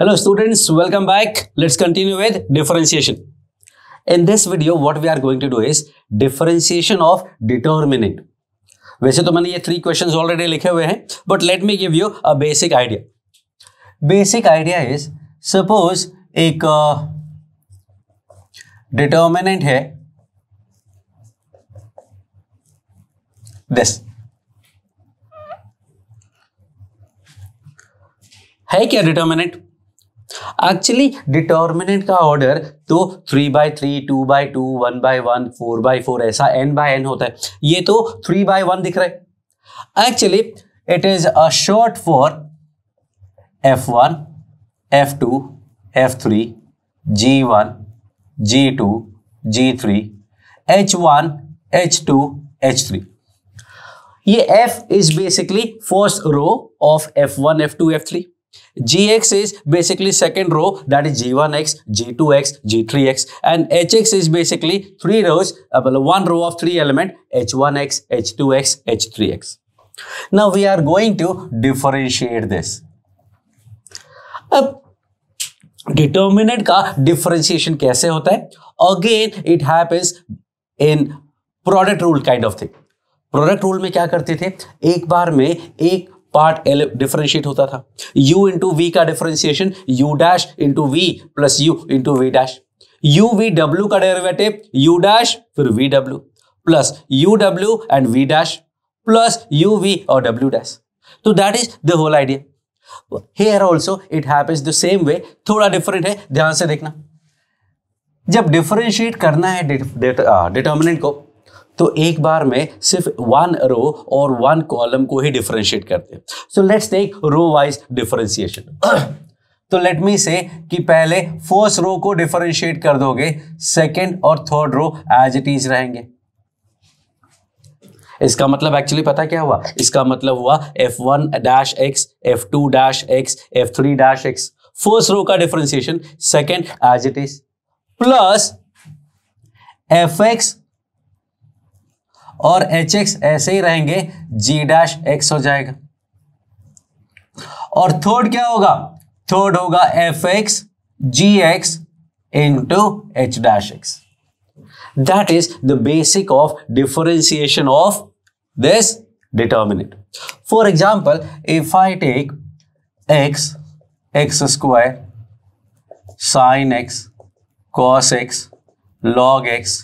Hello students, welcome back. Let's continue with differentiation. In this video, what we are going to do is differentiation of determinant. वैसे तो मैंने ये 3 questions already लिखे हुए हैं, but let me give you a basic idea. Basic idea is, suppose एक determinant है this. है क्या डिटर्मिनेंट? एक्चुअली डिटर्मिनेंट का ऑर्डर तो 3/3, 2/2, 1/1, 4/4 ऐसा n/n होता है. ये तो 3/1 दिख रहा है. Actually it is a short for f1, f2, f3, g1, g2, g3, h1, h2, h3. ये f is basically first row of f1, f2, f3. Gx is basically second row, that is G1x, G2x, G3x, and Hx is basically 3 rows, one row of 3 element, H1x, H2x, H3x. Now we are going to differentiate this. अब determinant का differentiation कैसे होता है? Again it happens in product rule kind of thing. Product rule में क्या करते थे? एक बार में एक पार्ट डिफरेंशिएट होता था. u इंटू वी का differentiation u dash into V plus u into V dash. u v w का डेरिवेटिव u डैश फिर v w plus u w and v dash plus u v और w dash. तो that is the whole idea. Here also it happens the same way. थोड़ा different है, ध्यान से देखना. जब डिफरेंशिएट करना है डिटर्मिनेंट को तो एक बार में सिर्फ 1 रो और 1 कॉलम को ही डिफरेंशिएट करते हैं. So let's take row wise differentiation. तो लेट मी से कि पहले फर्स्ट रो को डिफरेंशिएट कर दोगे, सेकंड और third row as it is रहेंगे. इसका मतलब एक्चुअली पता क्या हुआ? इसका मतलब हुआ f1 dash x, f2 dash x, f3 dash x. First row का differentiation, second as it is, plus fx और hx ऐसे ही रहेंगे, g डैश x हो जाएगा. और थर्ड क्या होगा? थर्ड होगा fx gx into h dash x. That is the basic of differentiation of this determinant. For example, if I take x square sine x cos x log x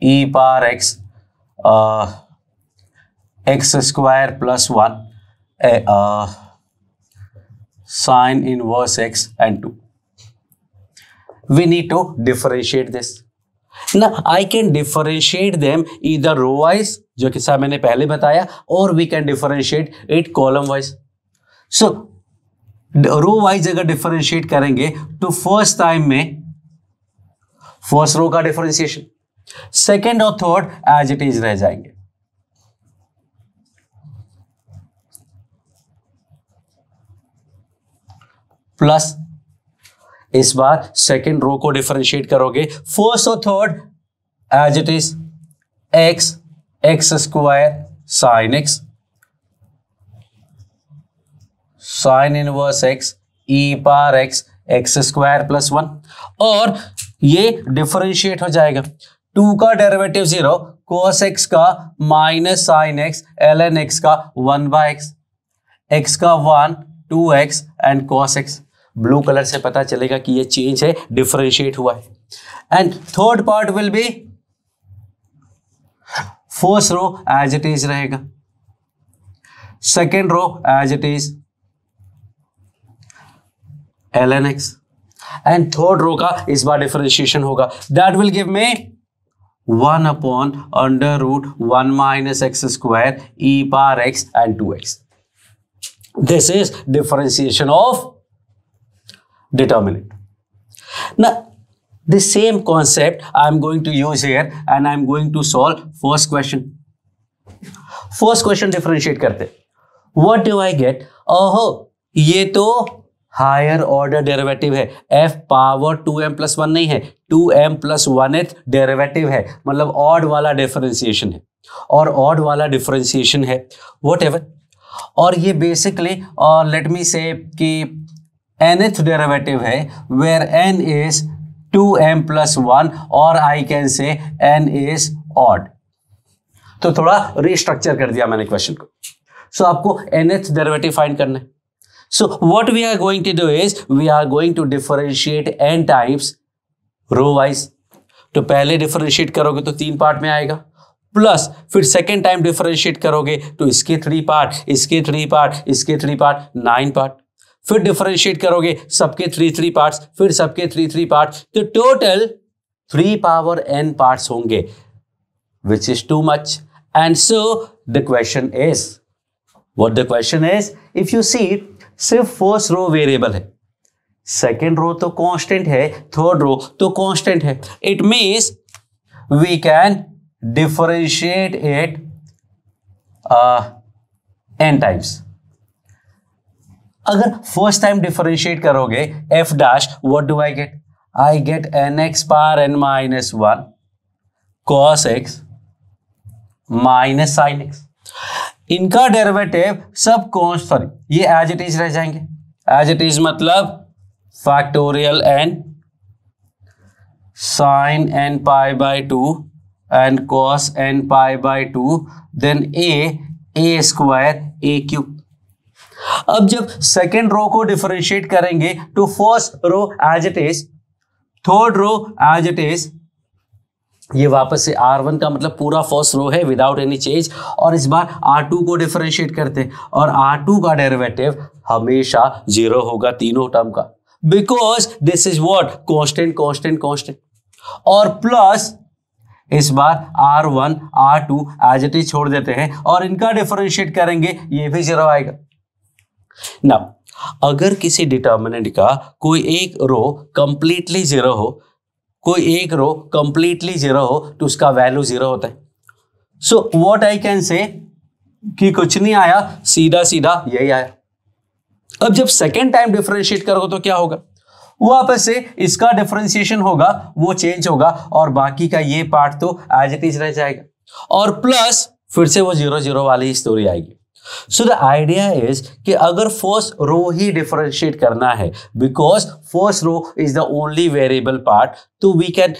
e power x x square plus 1 sine inverse x and 2. We need to differentiate this. Now I can differentiate them either row wise, जो कि मैंने पहले बताया, or we can differentiate it column wise. So row wise अगर differentiate करेंगे तो first time में first row का differentiation, सेकेंड और थर्ड एज इट इज रह जाएंगे. प्लस इस बार सेकेंड रो को डिफरेंशिएट करोगे, फर्स्ट और third as it is, X square sine X sine inverse X E power X square plus 1. और ये डिफरेंशिएट हो जाएगा. 2 का डेरिवेटिव 0, cos x का minus sine x, ln x का 1/x, x का 1, 2x and cos x. Blue colour से पता चलेगा कि ये चेंज है, डिफरेंशिएट हुआ है. And third part will be first row as it is रहेगा, second row as it is ln x, and third row का इस बार डिफरेंशिएशन होगा. That will give me 1 upon under root 1 minus x square e power x and 2x. This is differentiation of determinant. Now the same concept I am going to use here and I am going to solve first question. First question differentiate करते. What do I get? ओहो, ये तो higher order derivative है. f power 2m plus 1 नहीं है, 2m plus 1th derivative है, मतलब odd वाला डिफरेंशिएशन है. और ऑड वाला डिफरेंशिएशन है व्हाटएवर. और ये बेसिकली लेट मी से कि nth डेरिवेटिव है where n is 2m plus 1 और I can say n is odd। तो थोड़ा रिस्ट्रक्चर कर दिया मैंने क्वेश्चन को। सो आपको nth डेरिवेटिव फाइंड करना है। So what we are going to do is we are going to differentiate n times row wise. तो पहले डिफरेंशिएट करोगे तो 3 पार्ट में आएगा, प्लस फिर सेकेंड टाइम डिफरेंशिएट करोगे तो इसके 3 पार्ट, इसके 3 पार्ट, इसके 3 पार्ट, 9 पार्ट। फिर डिफरेंशिएट करोगे सबके 3 पार्ट्स, फिर सबके 3 पार्ट्स, तो टोटल 3 पावर n पार्ट्स होंगे, which is too much. And so the question is, what the question is, if you see सिर्फ फर्स्ट रो वेरिएबल है, सेकेंड रो तो कांस्टेंट है, थर्ड रो तो कांस्टेंट है, it means we can differentiate it n times। अगर first time differentiate करोगे f dash, what do I get? I get nx power n minus 1 cos x minus sin x। इनका derivative सब sorry ये as it is रह जाएंगे, as it is मतलब factorial n sin n pi by 2 and cos n pi by 2 then a square a cube। अब जब second row को differentiate करेंगे तो first row as it is, third row as it is, ये वापस से R1 का मतलब पूरा फर्स्ट रो है विदाउट एनी चेंज, और इस बार R2 को डिफरेंशिएट करते हैं और R2 का डेरिवेटिव हमेशा 0 होगा तीनों टर्म का, because this is what, constant constant constant. और प्लस इस बार R1 R2 as it is छोड़ देते हैं और इनका डिफरेंशिएट करेंगे, ये भी 0 आएगा। नाउ अगर किसी डिटर्मिनेंट का कोई एक रो कंप्लीटली 0 हो, कोई एक रो कंप्लीटली 0 हो तो उसका वैल्यू 0 होता है। So what I can say कि कुछ नहीं आया, सीधा सीधा यही आया। अब जब सेकेंड टाइम डिफरेंशिएट करोगे तो क्या होगा, वापस से इसका डिफरेंशिएशन होगा, वो चेंज होगा और बाकी का ये पार्ट तो एज इट इज रह जाएगा, और प्लस फिर से वो 0 0 वाली स्टोरी आएगी। सो द आइडिया इज कि अगर फर्स्ट रो ही डिफरेंशिएट करना है, because first row is the only variable part, तो we can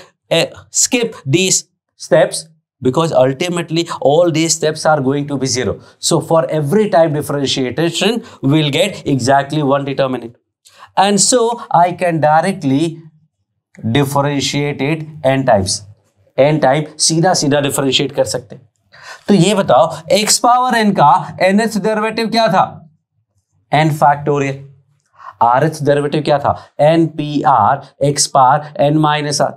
skip these steps because ultimately all these steps are going to be 0. So for every time differentiation we'll get exactly one determinant, and so I can directly differentiate it n times, n time सीधा सीधा differentiate कर सकते हैं। तो ये बताओ x power n का nth derivative क्या था, n फैक्टोरियल। rth डेरिवेटिव क्या था, n p r x power n minus r।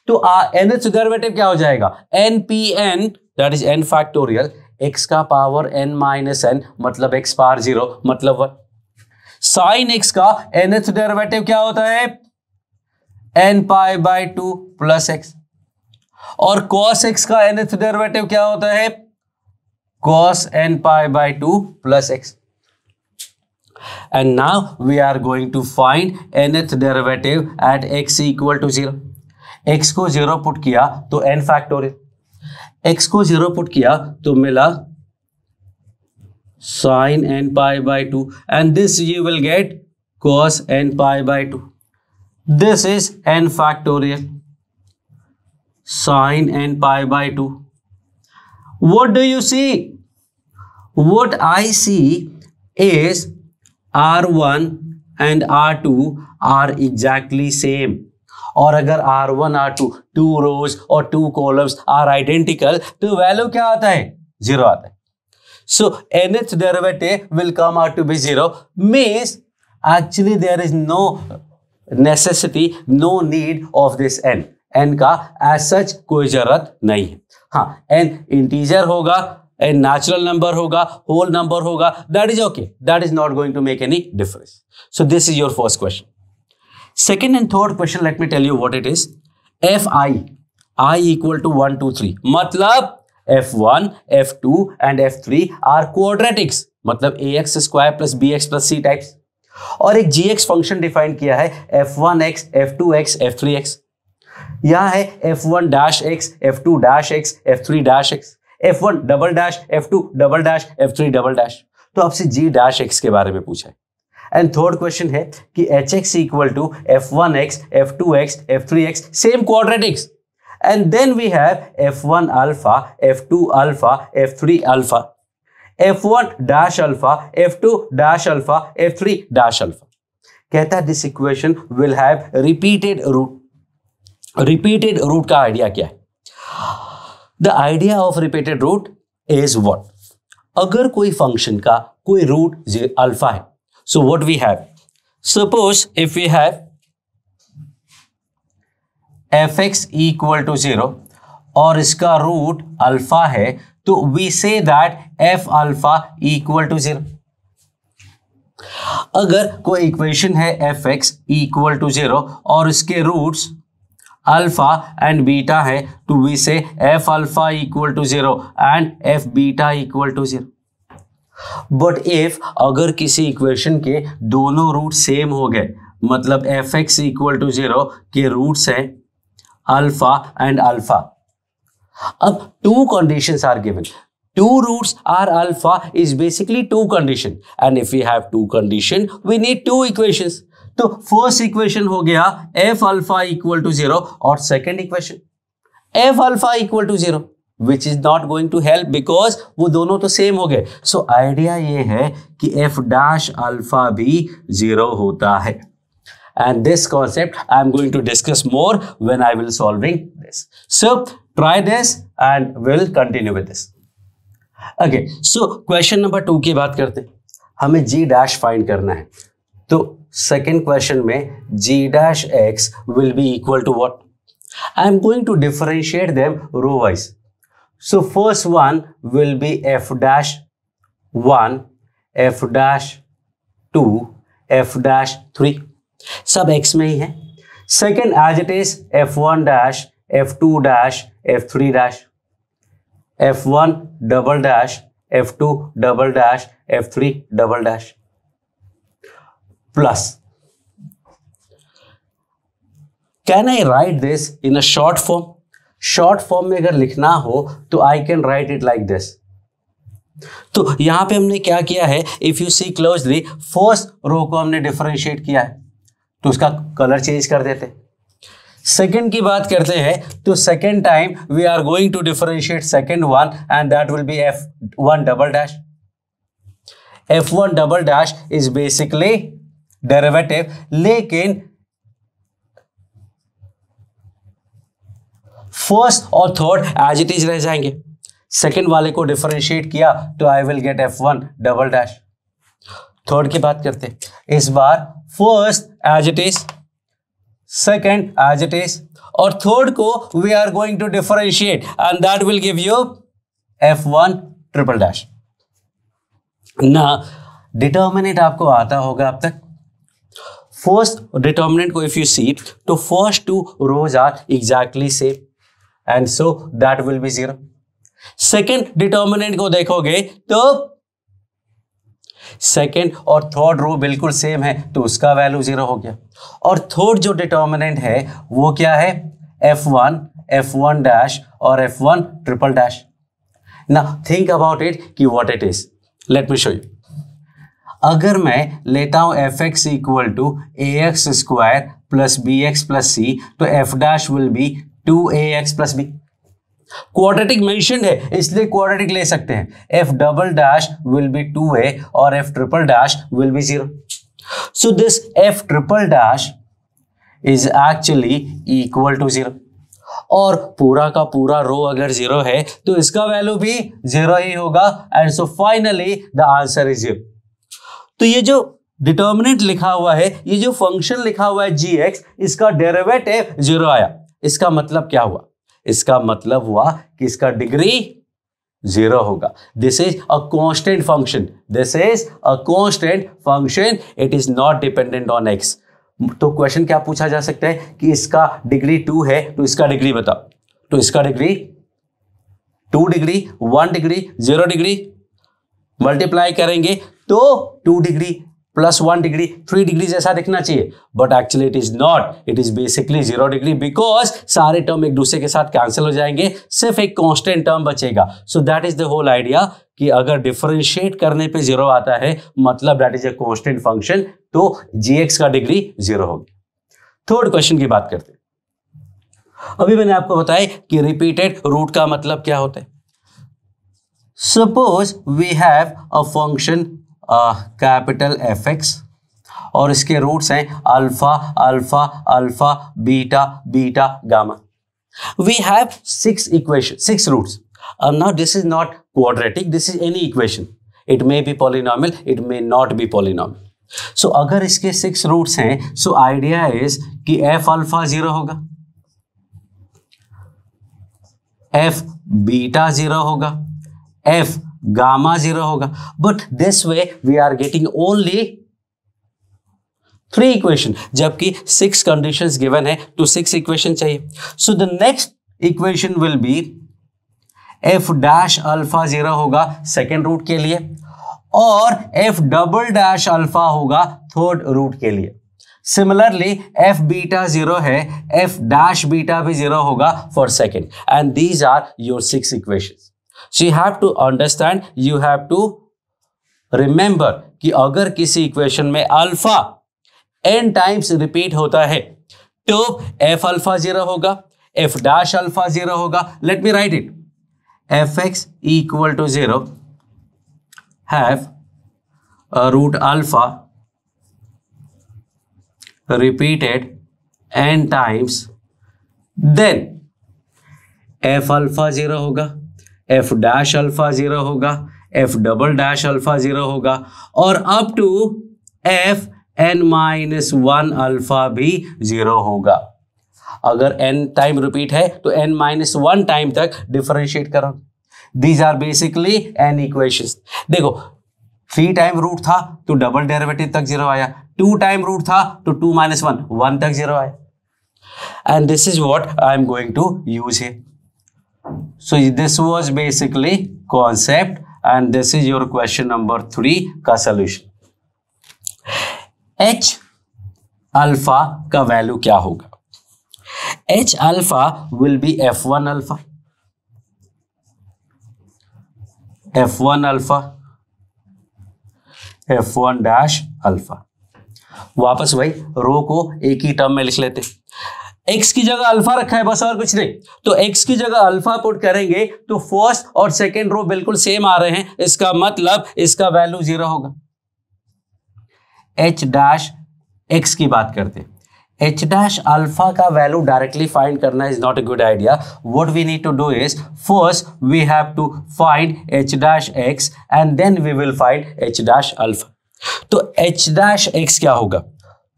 तो nth डेरिवेटिव क्या हो जाएगा, n p n that is n factorial x का पावर n माइनस n मतलब x पावर 0 मतलब 1। साइन x का nth डेरिवेटिव क्या होता है, n pi by 2 plus x, और cos x का nth डेरिवेटिव क्या होता है, cos n pi by 2 plus x। And now we are going to find nth derivative at x equal to 0. x को 0 put किया तो n फैक्टोरियल, x को 0 put किया तो मिला sin n pi by 2, and this you will get cos n pi by 2. This is n factorial sin n pi by 2. What do you see? What I see is R1 and R2 are exactly same. और अगर R1 R2 2 rows और 2 columns are identical तो value क्या आता है, 0 आता है। So nth derivative will come out to be 0, means actually there is no necessity, no need of this n. n का as such कोई जरूरत नहीं है। हाँ, n इंटीजर होगा, n natural number होगा, whole number होगा, that is okay, that is not going to make any difference. So this is your first question. Second and third question, let me tell you what it is. fi I equal to 1 2 3 मतलब f1 f2 and f3 are quadratics, मतलब ax square plus bx plus c types. और एक gx function define किया है f1x f2x f3x। यहां है f1 dash x f2 dash x f3 dash x, f1 double dash f2 double dash f3 double dash. तो आपसे g dash x के बारे में पूछा है, एंड थर्ड क्वेश्चन है कि hx equal to f1x, f2x, f3x, same quadratics, and then we have f1 alpha, f2 alpha, f3 alpha, f1 dash alpha, f2 dash alpha, f3 dash alpha. कहता है this equation will have repeated root. Repeated root का idea क्या है? The idea of repeated root is what? अगर कोई function का कोई root alpha है, so what we have, suppose if we have fx equal to 0 और इसका रूट अल्फा है, तो we say that f alpha equal to 0। अगर कोई इक्वेशन है fx इक्वल टू 0 और इसके रूट्स अल्फा एंड बीटा है, तो we say f alpha equal to 0 and f beta equal to 0। But if अगर किसी इक्वेशन के दोनों रूट सेम हो गए, मतलब fx इक्वल टू 0 के रूट्स हैं अल्फा एंड अल्फा, अब two conditions are given. Two roots are alpha is basically two condition, and if we have two condition, we need two equations. तो first equation हो गया f alpha equal to 0 और second equation f alpha equal to 0, which is not going to help because वो दोनों तो same हो गए। So idea ये है कि f डैश अल्फा भी 0 होता है, and this concept I am going to discuss more when I will solving this. So try this and we'll continue with this. Okay, so question number 2 की बात करते हैं। हमें g डैश फाइंड करना है, तो सेकेंड क्वेश्चन में g dash x will be equal to what? I am going to differentiate them row wise. So first one will be f dash 1, f dash 2, f dash 3, सब x में ही है। Second as it is f1 dash, f2 dash, f3 dash, f1 double dash, f2 double dash, f3 double dash, plus can I write this in a short form? Short form में अगर लिखना हो तो I can write it like this. तो यहां पे हमने क्या किया है, if you see closely, first row को हमने डिफरेंशिएट किया है तो उसका कलर चेंज कर देते हैं। सेकेंड की बात करते हैं तो second time we are going to differentiate second one and that will be f1 double dash. f1 double dash is basically derivative, लेकिन फर्स्ट और थर्ड एज इट इज रह जाएंगे। सेकेंड वाले को डिफरेंशिएट किया तो I will get f1 double dash. Third की बात करते हैं, इस बार first as it is, second as it is, और थर्ड को we are going to differentiate and that will give you f1 triple dash. ना डिटर्मिनेंट आपको आता होगा अब तक। फर्स्ट डिटर्मिनेंट को इफ यू सी, तो first two rows are exactly same and so that will be 0। Second determinant को देखोगे तो सेकेंड और थर्ड रो बिल्कुल सेम है तो उसका वैल्यू 0 हो गया। और थर्ड जो डिटर्मिनेंट है वो क्या है, f1, f1 डैश और f1 ट्रिपल डैश। ना थिंक अबाउट इट कि what it is, let me show you. अगर मैं लेता हूं fx equal to ax square plus bx plus c, तो f dash will be 2ax plus b। Quadratic mentioned है इसलिए quadratic ले सकते हैं। f double dash will be 2a और f triple dash will be 0। So this f triple dash is actually equal to 0, और पूरा का पूरा रो अगर 0 है तो इसका वैल्यू भी 0 ही होगा, and so finally the answer is 0। तो ये जो डिटर्मिनेंट लिखा हुआ है, ये जो फंक्शन लिखा हुआ है gx, इसका डेरिवेटिव 0 आया। इसका मतलब क्या हुआ? इसका मतलब हुआ कि इसका डिग्री 0 होगा। This is a constant function, this is a constant function, it is not dependent on x। तो क्वेश्चन क्या पूछा जा सकता है कि इसका डिग्री 2 है तो इसका डिग्री बताओ। तो इसका degree 2 degree, 1 degree, 0 degree, multiply करेंगे तो 2 डिग्री प्लस 1 डिग्री 3 डिग्री जैसा दिखना चाहिए, but actually it is not, it is basically 0 degree, because सारे टर्म एक दूसरे के साथ कैंसिल हो जाएंगे, सिर्फ एक कांस्टेंट टर्म बचेगा। So that is the whole idea कि अगर डिफरेंशिएट करने पे 0 आता है मतलब that is a constant function, तो gx का डिग्री 0 होगी। थर्ड क्वेश्चन की बात करते हैं। अभी मैंने आपको बताया कि रिपीटेड रूट का मतलब क्या होता है। Suppose we have a function capital fx और इसके रूट्स हैं alpha alpha alpha beta beta gamma. We have 6 equations, 6 roots. Now this is not quadratic, this is any equation. It may be polynomial, it may not be polynomial. So अगर इसके 6 roots हैं, so idea is कि f alpha 0 होगा, f beta 0 होगा, f gamma 0 होगा. But this way we are getting only 3 equation, जबकि 6 conditions given है तो 6 इक्वेशन चाहिए. So the next equation will be f dash alpha 0 होगा सेकेंड रूट के लिए और f डबल डैश अल्फा होगा थर्ड रूट के लिए. सिमिलरली f बीटा 0 है, f डैश बीटा भी 0 होगा for second, and these are your 6 equations. So you have to understand, you have to remember कि अगर किसी इक्वेशन में अल्फा n टाइम्स रिपीट होता है तो f अल्फा 0 होगा, f डैश अल्फा 0 होगा. Let me write it. fx equal to 0 have root alpha repeated n times, then f alpha 0 होगा, f डैश अल्फा 0 होगा, f डबल डैश अल्फा 0 होगा और up to f n-1 alpha भी 0 होगा. अगर n time repeat है तो n-1 time तक डिफरेंशिएट करो. These are basically n equations. देखो 3 टाइम रूट था तो डबल डेरिवेटिव तक 0 आया, 2 टाइम रूट था तो 2-1 1 तक 0 आया. And this is what I am going to use here. So this was basically concept and this is your question number 3 का सॉल्यूशन. H अल्फा का वैल्यू क्या होगा? H alpha will be F1 alpha, F1 alpha, F1 dash alpha. वापस वही रो को एक ही term में लिख लेते. x की जगह अल्फा रखा है बस और कुछ नहीं, तो x की जगह अल्फा पुट करेंगे तो फर्स्ट और सेकेंड रो बिल्कुल सेम आ रहे हैं, इसका मतलब इसका वैल्यू 0 होगा. h डैश x की बात करते हैं. h डैश अल्फा का वैल्यू डायरेक्टली फाइंड करना is not a good idea. What we need to do is first we have to find h dash x and then we will find h dash alpha. तो h dash x क्या होगा?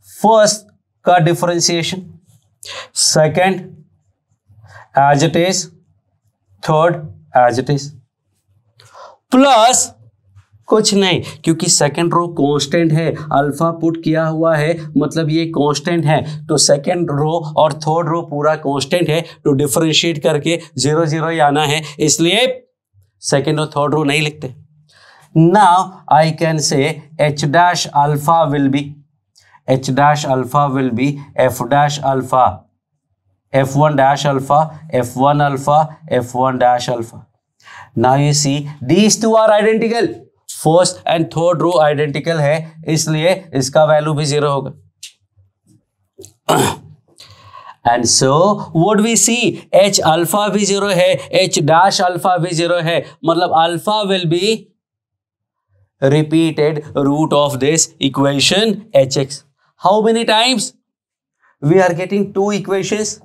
First का differentiation, second as it is, third as it is, plus कुछ नहीं क्योंकि second row constant है, alpha put किया हुआ है मतलब ये कांस्टेंट है, तो सेकेंड रो और थर्ड रो पूरा कांस्टेंट है, तो डिफरेंशिएट करके 0 0 ही आना है, इसलिए सेकेंड और थर्ड रो नहीं लिखते. Now I can say h dash alpha will be, h dash alpha will be f dash alpha, f1 dash alpha, f1 alpha, f1 dash alpha. Now you see these two are identical, first and third row identical है इसलिए इसका value भी 0 होगा. And so what we see, h alpha भी 0 है, h dash alpha भी 0 है, मतलब alpha will be repeated root of this equation hx. How many times? We are getting 2 equations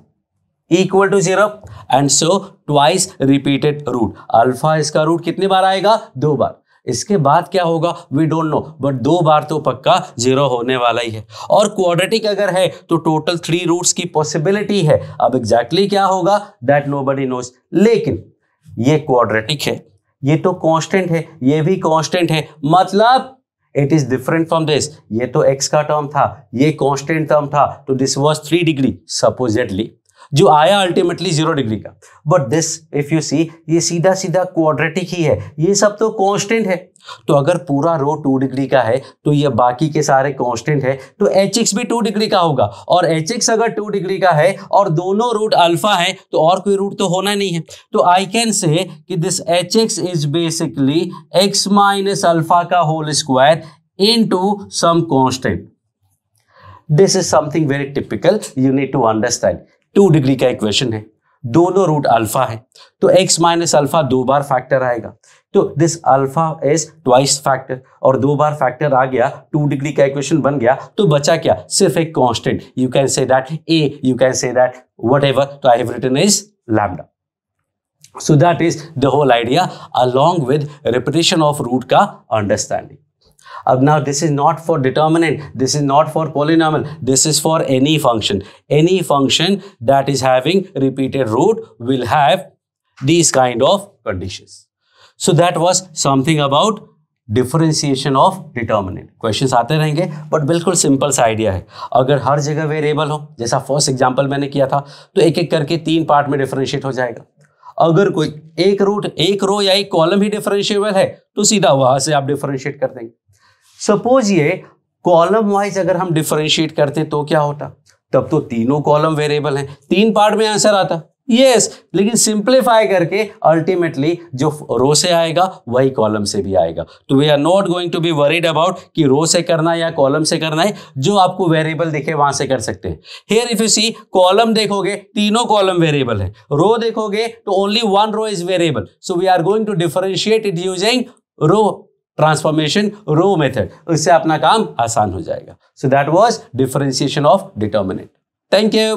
equal to 0 and so twice repeated root. Alpha इसका root कितने बार आएगा? 2 बार. इसके बाद क्या होगा वी डोंट नो, बट 2 बार तो पक्का 0 होने वाला ही है. और क्वाड्रेटिक अगर है तो टोटल 3 रूट्स की पॉसिबिलिटी है. अब एग्जैक्टली क्या होगा दैट नोबडी नोज, लेकिन ये क्वाड्रेटिक है, ये तो कांस्टेंट है, ये भी कांस्टेंट है, मतलब it is different from this. ये तो x का टर्म था, ये कांस्टेंट टर्म था, तो दिस वाज 3 डिग्री सपोजिटली. जो आया अल्टीमेटली 0 डिग्री का। बट दिस इफ यू सी, ये सीधा सीधा क्वाड्रेटिक ही है, ये सब तो कांस्टेंट है। तो अगर पूरा रो 2 डिग्री का है तो ये बाकी के सारे कांस्टेंट है, तो hx भी 2 डिग्री का होगा। और hx अगर 2 डिग्री का है और दोनों रूट अल्फा है तो और कोई रूट तो होना नहीं है। तो आई कैन से कि this hx is basically x minus alpha का whole square into some constant. This is something very typical, you need to understand. 2 degree का इक्वेशन है, दोनों रूट अल्फा है, तो x माइनस अल्फा 2 बार factor आएगा, तो this alpha is twice factor, और 2 बार फैक्टर आ गया, 2 डिग्री का इक्वेशन बन गया, तो बचा क्या, सिर्फ एक constant. You can say that a, you can say that whatever, तो I have written is lambda. So that is the whole idea along with repetition of root का understanding. अब now this is not for determinant, this is not for polynomial, this is for any function. Any function that is having repeated root will have these kind of conditions. So that was something about differentiation of determinant. Questions आते रहेंगे but बिल्कुल simple सा idea है। अगर हर जगह variable हो, जैसा first example मैंने किया था, तो एक एक करके 3 पार्ट में डिफरेंशिएट हो जाएगा। अगर कोई एक रूट, एक रो या एक कॉलम ही डिफरेंशिएबल है तो सीधा वहां से आप डिफरेंशिएट कर देंगे। सपोज ये कॉलम वाइज अगर हम डिफरेंशिएट करते तो क्या होता, तब तो तीनों कॉलम वेरिएबल हैं, 3 पार्ट में आंसर आता। यस, लेकिन सिंप्लीफाई करके अल्टीमेटली जो रो से आएगा वही कॉलम से भी आएगा। तो we are not going to be worried about कि रो से करना है या कॉलम से करना है, जो आपको वेरिएबल दिखे वहां से कर सकते हैं। Here if you see, column देखोगे तीनों कॉलम वेरिएबल है, रो देखोगे तो only 1 row is variable, so we are going to differentiate it using row transformation, row method, उससे अपना काम आसान हो जाएगा। So that was differentiation of determinant. Thank you.